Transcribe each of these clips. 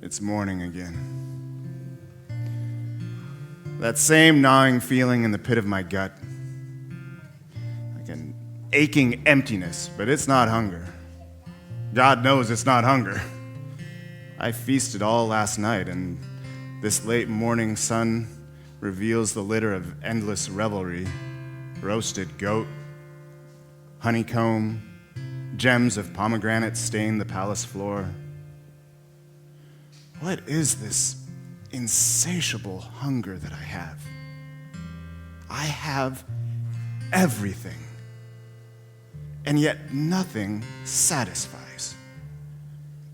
It's morning again. That same gnawing feeling in the pit of my gut. Like an aching emptiness, but it's not hunger. God knows it's not hunger. I feasted all last night, and this late morning sun reveals the litter of endless revelry. Roasted goat, honeycomb, gems of pomegranate stain the palace floor. What is this insatiable hunger that I have? I have everything, and yet nothing satisfies.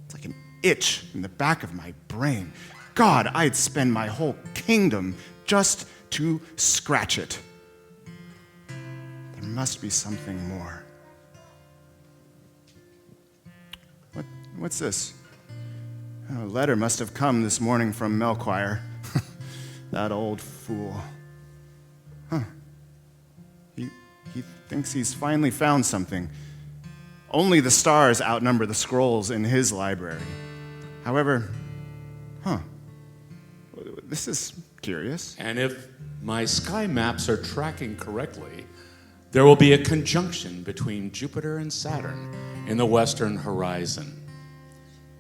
It's like an itch in the back of my brain. God, I'd spend my whole kingdom just to scratch it. There must be something more. What's this? A letter must have come this morning from Melchior. That old fool. He thinks he's finally found something. Only the stars outnumber the scrolls in his library. However, this is curious. And if my sky maps are tracking correctly, there will be a conjunction between Jupiter and Saturn in the western horizon.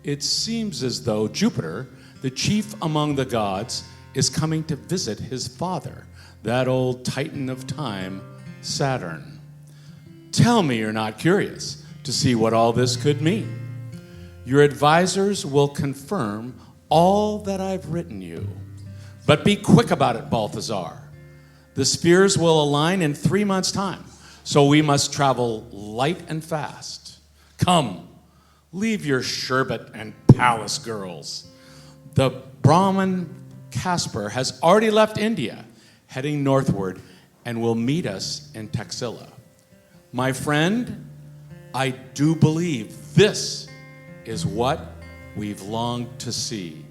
It seems as though Jupiter, the chief among the gods, is coming to visit his father, that old titan of time, Saturn. Tell me you're not curious to see what all this could mean. Your advisors will confirm all that I've written you. But be quick about it, Balthazar. The spheres will align in 3 months' time, so we must travel light and fast. Come, leave your sherbet and palace girls. The Brahmin Casper has already left India, heading northward, and will meet us in Taxila. My friend, I do believe this is what we've longed to see.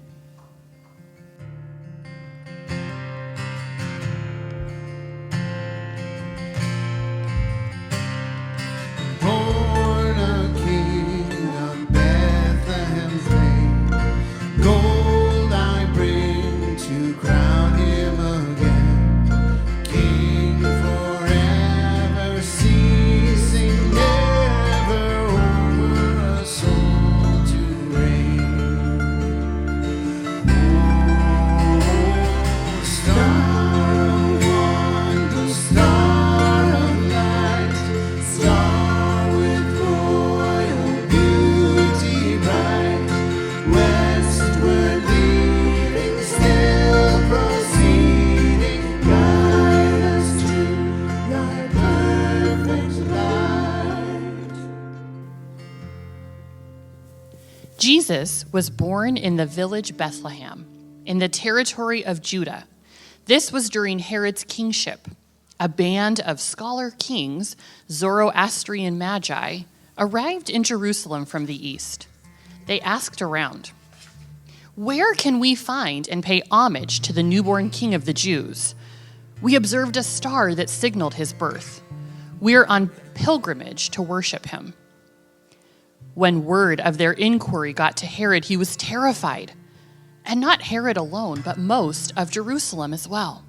Jesus was born in the village Bethlehem, in the territory of Judah. This was during Herod's kingship. A band of scholar kings, Zoroastrian magi, arrived in Jerusalem from the east. They asked around, "Where can we find and pay homage to the newborn king of the Jews? We observed a star that signaled his birth. We're on pilgrimage to worship him." When word of their inquiry got to Herod, he was terrified. And not Herod alone, but most of Jerusalem as well.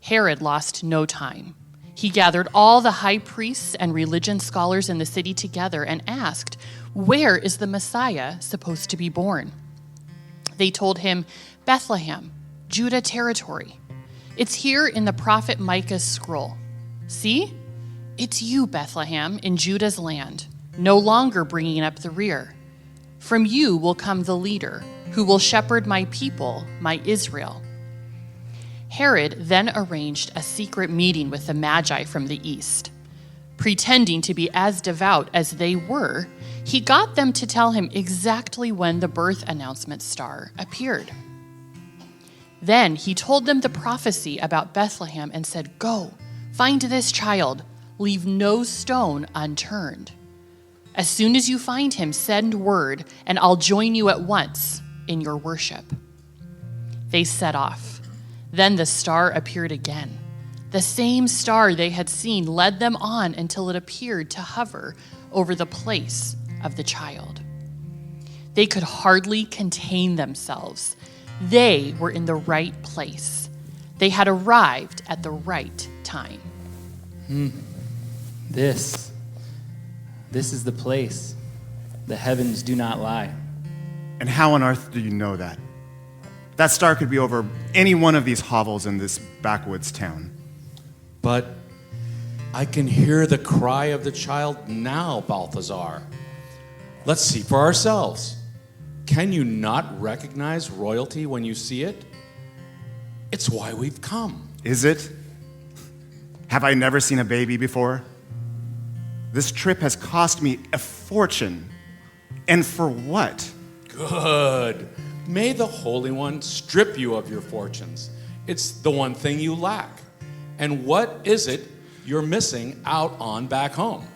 Herod lost no time. He gathered all the high priests and religion scholars in the city together and asked, "Where is the Messiah supposed to be born?" They told him, "Bethlehem, Judah territory. It's here in the prophet Micah's scroll. See? It's you, Bethlehem, in Judah's land, no longer bringing up the rear. From you will come the leader who will shepherd my people, my Israel." Herod then arranged a secret meeting with the Magi from the east. Pretending to be as devout as they were, he got them to tell him exactly when the birth announcement star appeared. Then he told them the prophecy about Bethlehem and said, "Go, find this child, leave no stone unturned. As soon as you find him, send word, and I'll join you at once in your worship." They set off. Then the star appeared again. The same star they had seen led them on until it appeared to hover over the place of the child. They could hardly contain themselves. They were in the right place. They had arrived at the right time. This is the place. The heavens do not lie. And how on earth do you know that? That star could be over any one of these hovels in this backwoods town. But I can hear the cry of the child now, Balthazar. Let's see for ourselves. Can you not recognize royalty when you see it? It's why we've come. Is it? Have I never seen a baby before? This trip has cost me a fortune. And for what? Good. May the Holy One strip you of your fortunes. It's the one thing you lack. And what is it you're missing out on back home?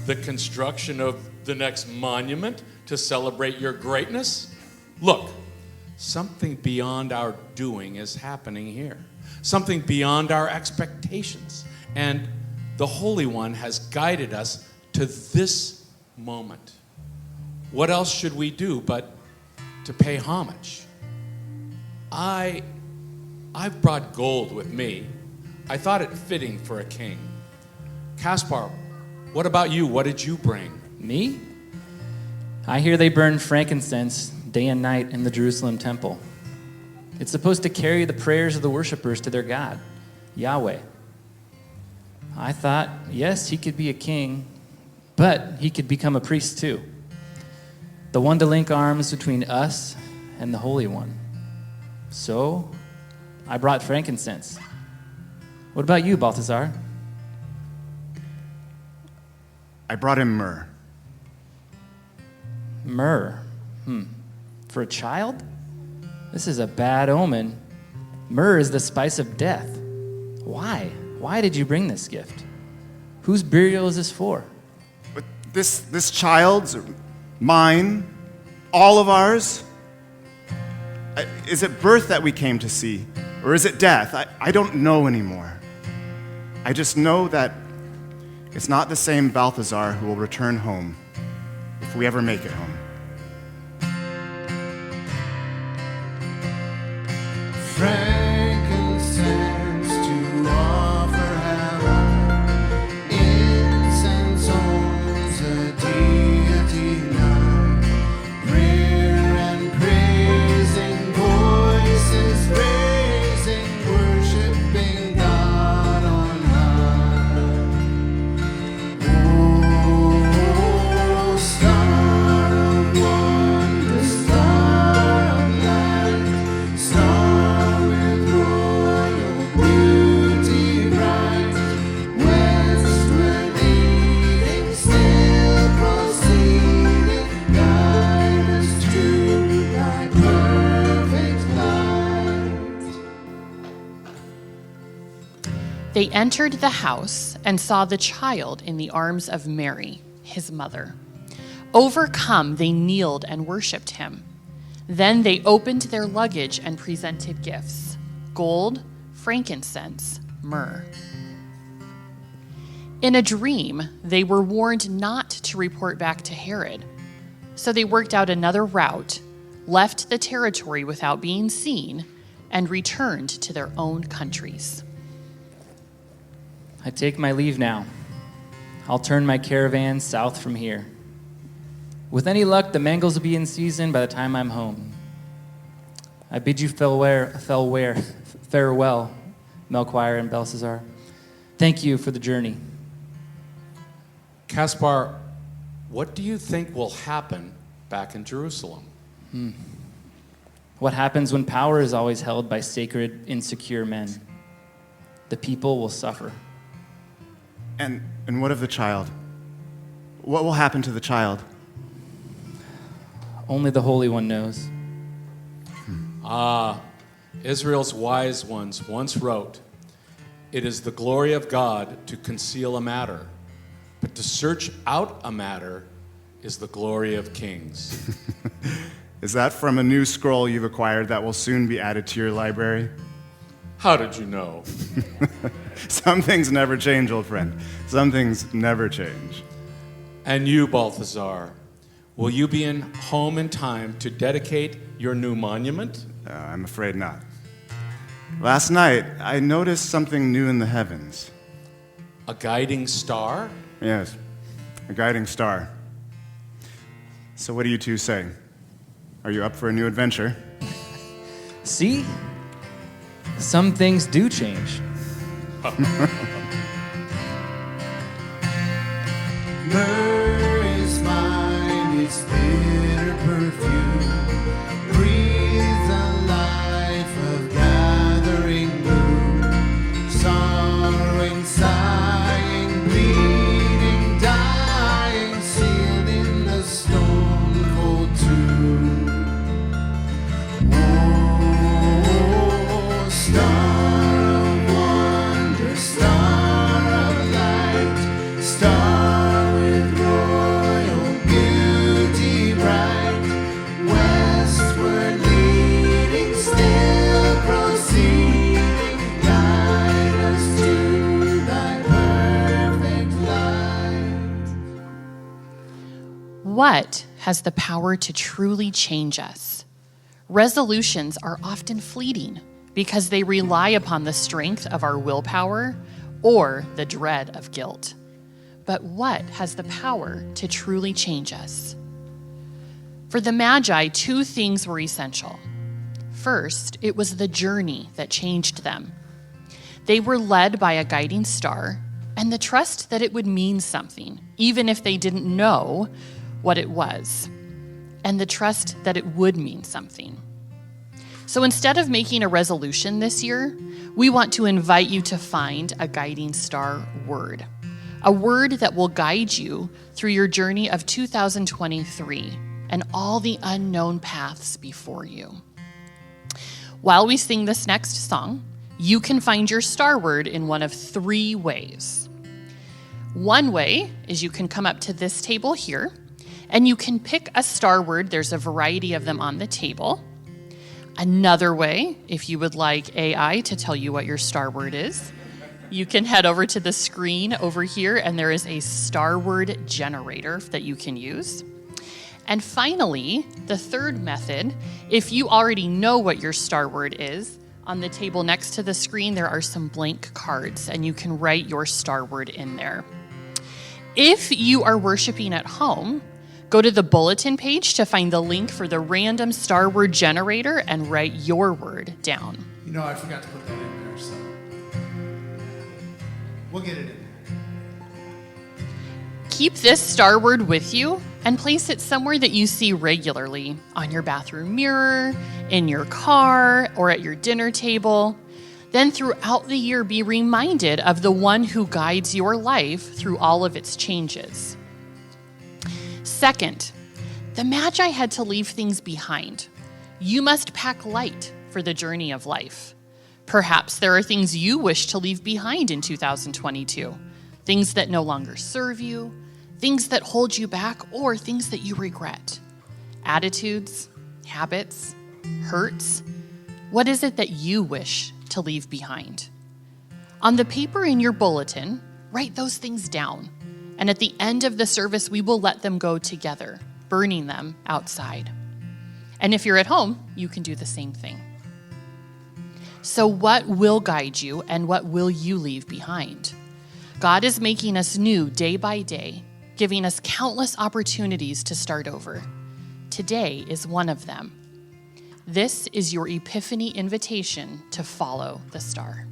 The construction of the next monument to celebrate your greatness? Look, something beyond our doing is happening here. Something beyond our expectations. And the Holy One has guided us to this moment. What else should we do but to pay homage? I've brought gold with me. I thought it fitting for a king. Caspar, what about you? What did you bring? Me? I hear they burn frankincense day and night in the Jerusalem temple. It's supposed to carry the prayers of the worshipers to their God, Yahweh. I thought, yes, he could be a king, but he could become a priest too. The one to link arms between us and the Holy One. So, I brought frankincense. What about you, Balthazar? I brought him myrrh. Myrrh. For a child? This is a bad omen. Myrrh is the spice of death. Why? Why did you bring this gift? Whose burial is this for? But this child's, mine, all of ours? Is it birth that we came to see? Or is it death? I don't know anymore. I just know that it's not the same Balthazar who will return home, if we ever make it home. Frankincense to offer heaven, incense owns a deity nigh, prayer and praising voices raising, worshiping God on high. Oh, star of wonder, star of light, star with royal beauty bright, westward leading, still proceeding, guide us to thy perfect light. They entered the house and saw the child in the arms of Mary, his mother. Overcome, they kneeled and worshiped him. Then they opened their luggage and presented gifts: gold, frankincense, myrrh. In a dream, they were warned not to report back to Herod. So they worked out another route, left the territory without being seen, and returned to their own countries. I take my leave now. I'll turn my caravan south from here. With any luck, the mangles will be in season by the time I'm home. I bid you farewell, Melchior and Belshazzar. Thank you for the journey. Caspar, what do you think will happen back in Jerusalem? What happens when power is always held by sacred, insecure men? The people will suffer. And what of the child? What will happen to the child? Only the Holy One knows. Israel's wise ones once wrote, "It is the glory of God to conceal a matter, but to search out a matter is the glory of kings." Is that from a new scroll you've acquired that will soon be added to your library? How did you know? Some things never change, old friend. Some things never change. And you, Balthazar, Will you be home in time to dedicate your new monument? I'm afraid not. Last night, I noticed something new in the heavens. A guiding star? Yes, a guiding star. So what do you two say? Are you up for a new adventure? See? Some things do change. Myrrh is mine, its bitter perfume breathes a life of gathering bloom. Sorrowing, sighing, bleeding, dying, sealed in the stone-cold tomb. Oh, star of wonder, star of light, star with royal beauty bright, westward leading, still proceeding, guide us to thy perfect light. What has the power to truly change us? Resolutions are often fleeting because they rely upon the strength of our willpower or the dread of guilt. But what has the power to truly change us? For the Magi, two things were essential. First, it was the journey that changed them. They were led by a guiding star and the trust that it would mean something, even if they didn't know what it was, and the trust that it would mean something. So instead of making a resolution this year, we want to invite you to find a guiding star word, a word that will guide you through your journey of 2023 and all the unknown paths before you. While we sing this next song, you can find your star word in one of three ways. One way is you can come up to this table here, and you can pick a star word. There's a variety of them on the table. Another way, if you would like AI to tell you what your star word is, you can head over to the screen over here, and there is a star word generator that you can use. And finally, the third method, if you already know what your star word is, on the table next to the screen, there are some blank cards, and you can write your star word in there. If you are worshiping at home, go to the bulletin page to find the link for the random star word generator and write your word down. You know, I forgot to put that in there, so we'll get it in there. Keep this star word with you and place it somewhere that you see regularly, on your bathroom mirror, in your car, or at your dinner table. Then throughout the year, be reminded of the one who guides your life through all of its changes. Second, the Magi had to leave things behind. You must pack light for the journey of life. Perhaps there are things you wish to leave behind in 2022, things that no longer serve you, things that hold you back, or things that you regret. Attitudes, habits, hurts. What is it that you wish to leave behind? On the paper in your bulletin, write those things down. And at the end of the service, we will let them go together, burning them outside. And if you're at home, you can do the same thing. So what will guide you and what will you leave behind? God is making us new day by day, giving us countless opportunities to start over. Today is one of them. This is your Epiphany invitation to follow the star.